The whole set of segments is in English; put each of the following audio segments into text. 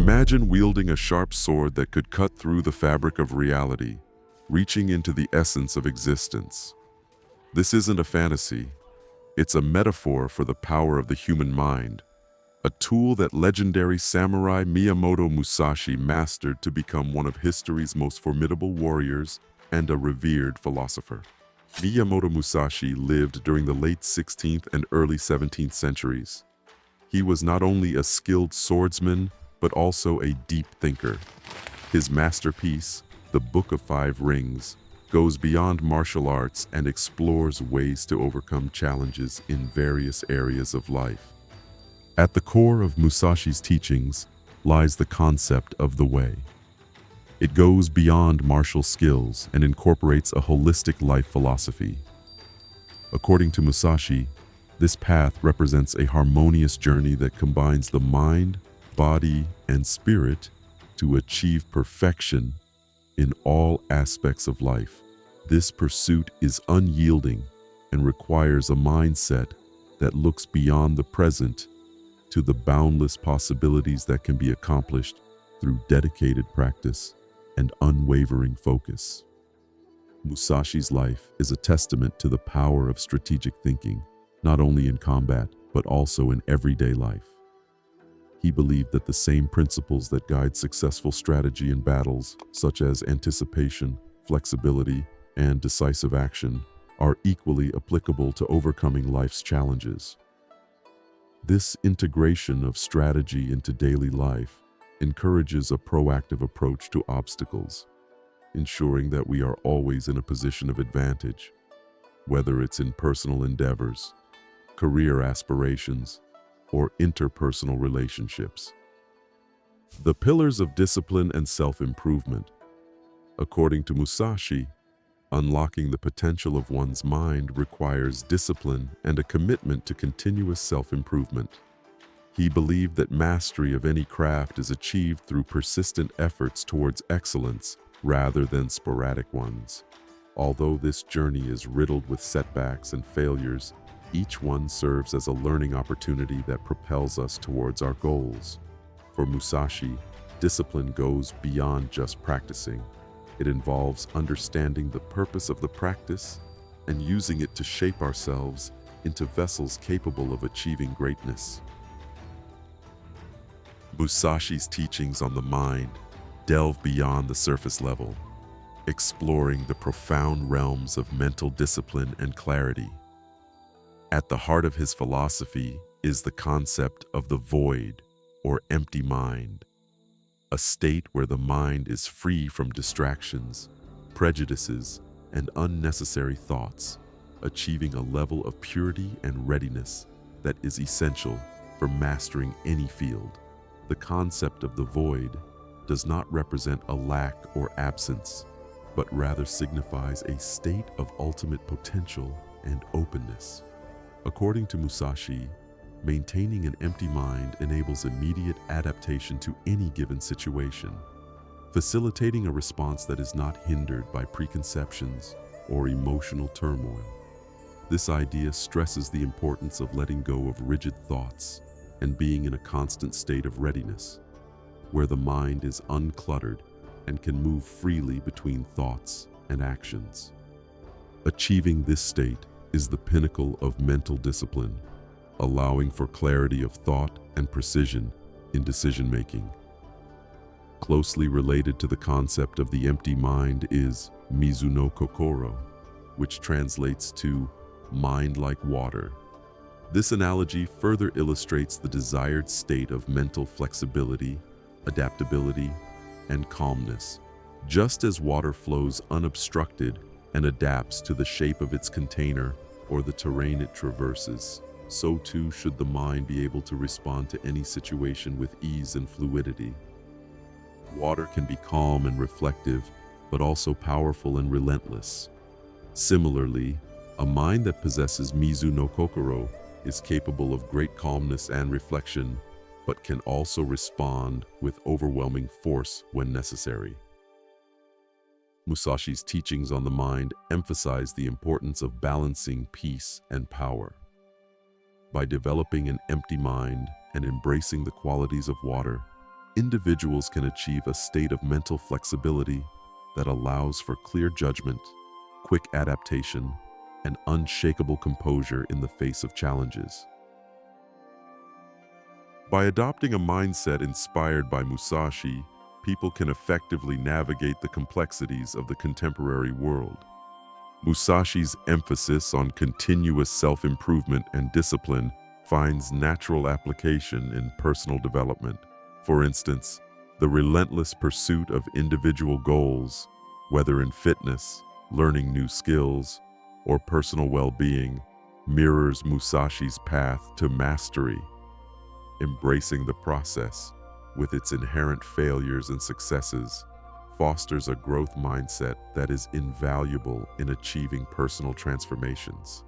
Imagine wielding a sharp sword that could cut through the fabric of reality, reaching into the essence of existence. This isn't a fantasy. It's a metaphor for the power of the human mind, a tool that legendary samurai Miyamoto Musashi mastered to become one of history's most formidable warriors and a revered philosopher. Miyamoto Musashi lived during the late 16th and early 17th centuries. He was not only a skilled swordsman, but also a deep thinker. His masterpiece, The Book of Five Rings, goes beyond martial arts and explores ways to overcome challenges in various areas of life. At the core of Musashi's teachings lies the concept of the way. It goes beyond martial skills and incorporates a holistic life philosophy. According to Musashi, this path represents a harmonious journey that combines the mind, body, and spirit to achieve perfection in all aspects of life. This pursuit is unyielding and requires a mindset that looks beyond the present to the boundless possibilities that can be accomplished through dedicated practice and unwavering focus. Musashi's life is a testament to the power of strategic thinking, not only in combat, but also in everyday life. He believed that the same principles that guide successful strategy in battles, such as anticipation, flexibility, and decisive action, are equally applicable to overcoming life's challenges. This integration of strategy into daily life encourages a proactive approach to obstacles, ensuring that we are always in a position of advantage, whether it's in personal endeavors, career aspirations, or interpersonal relationships. The pillars of discipline and self-improvement. According to Musashi, unlocking the potential of one's mind requires discipline and a commitment to continuous self-improvement. He believed that mastery of any craft is achieved through persistent efforts towards excellence rather than sporadic ones. Although this journey is riddled with setbacks and failures, each one serves as a learning opportunity that propels us towards our goals. For Musashi, discipline goes beyond just practicing. It involves understanding the purpose of the practice and using it to shape ourselves into vessels capable of achieving greatness. Musashi's teachings on the mind delve beyond the surface level, exploring the profound realms of mental discipline and clarity. At the heart of his philosophy is the concept of the void, or empty mind, a state where the mind is free from distractions, prejudices, and unnecessary thoughts, achieving a level of purity and readiness that is essential for mastering any field. The concept of the void does not represent a lack or absence, but rather signifies a state of ultimate potential and openness. According to Musashi, maintaining an empty mind enables immediate adaptation to any given situation, facilitating a response that is not hindered by preconceptions or emotional turmoil. This idea stresses the importance of letting go of rigid thoughts and being in a constant state of readiness, where the mind is uncluttered and can move freely between thoughts and actions. Achieving this state is the pinnacle of mental discipline, allowing for clarity of thought and precision in decision-making. Closely related to the concept of the empty mind is Mizu no Kokoro, which translates to mind like water. This analogy further illustrates the desired state of mental flexibility, adaptability, and calmness. Just as water flows unobstructed and adapts to the shape of its container or the terrain it traverses, so too should the mind be able to respond to any situation with ease and fluidity. Water can be calm and reflective, but also powerful and relentless. Similarly, a mind that possesses Mizu no Kokoro is capable of great calmness and reflection, but can also respond with overwhelming force when necessary. Musashi's teachings on the mind emphasize the importance of balancing peace and power. By developing an empty mind and embracing the qualities of water, individuals can achieve a state of mental flexibility that allows for clear judgment, quick adaptation, and unshakable composure in the face of challenges. By adopting a mindset inspired by Musashi, people can effectively navigate the complexities of the contemporary world. Musashi's emphasis on continuous self-improvement and discipline finds natural application in personal development. For instance, the relentless pursuit of individual goals, whether in fitness, learning new skills, or personal well-being, mirrors Musashi's path to mastery. Embracing the process, with its inherent failures and successes, fosters a growth mindset that is invaluable in achieving personal transformations.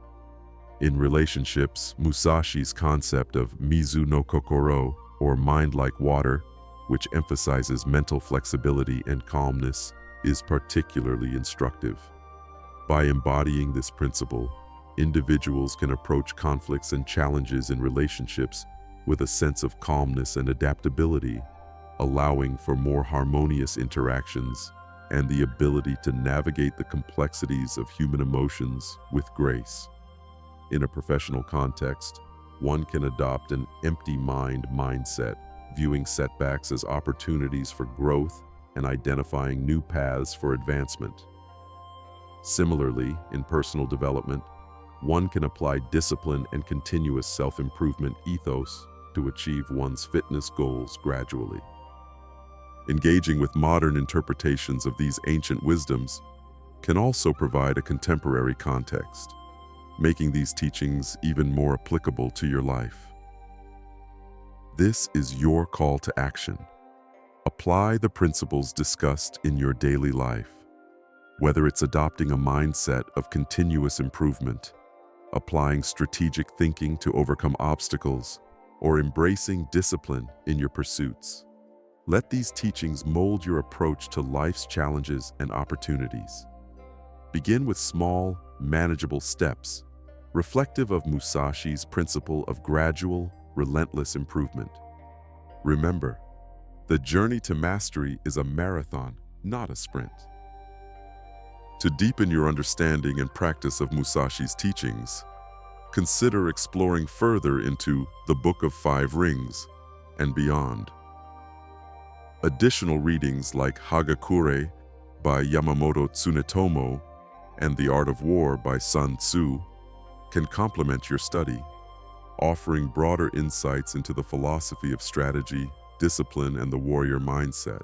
In relationships, Musashi's concept of Mizu no Kokoro, or mind like water, which emphasizes mental flexibility and calmness, is particularly instructive. By embodying this principle, individuals can approach conflicts and challenges in relationships with a sense of calmness and adaptability, allowing for more harmonious interactions and the ability to navigate the complexities of human emotions with grace. In a professional context, one can adopt an empty mind mindset, viewing setbacks as opportunities for growth and identifying new paths for advancement. Similarly, in personal development, one can apply discipline and continuous self-improvement ethos to achieve one's fitness goals gradually. Engaging with modern interpretations of these ancient wisdoms can also provide a contemporary context, making these teachings even more applicable to your life. This is your call to action. Apply the principles discussed in your daily life. Whether it's adopting a mindset of continuous improvement, applying strategic thinking to overcome obstacles, or embracing discipline in your pursuits. Let these teachings mold your approach to life's challenges and opportunities. Begin with small, manageable steps, reflective of Musashi's principle of gradual, relentless improvement. Remember, the journey to mastery is a marathon, not a sprint. To deepen your understanding and practice of Musashi's teachings, consider exploring further into the Book of Five Rings and beyond. Additional readings like Hagakure by Yamamoto Tsunetomo and The Art of War by Sun Tzu can complement your study, offering broader insights into the philosophy of strategy, discipline, and the warrior mindset.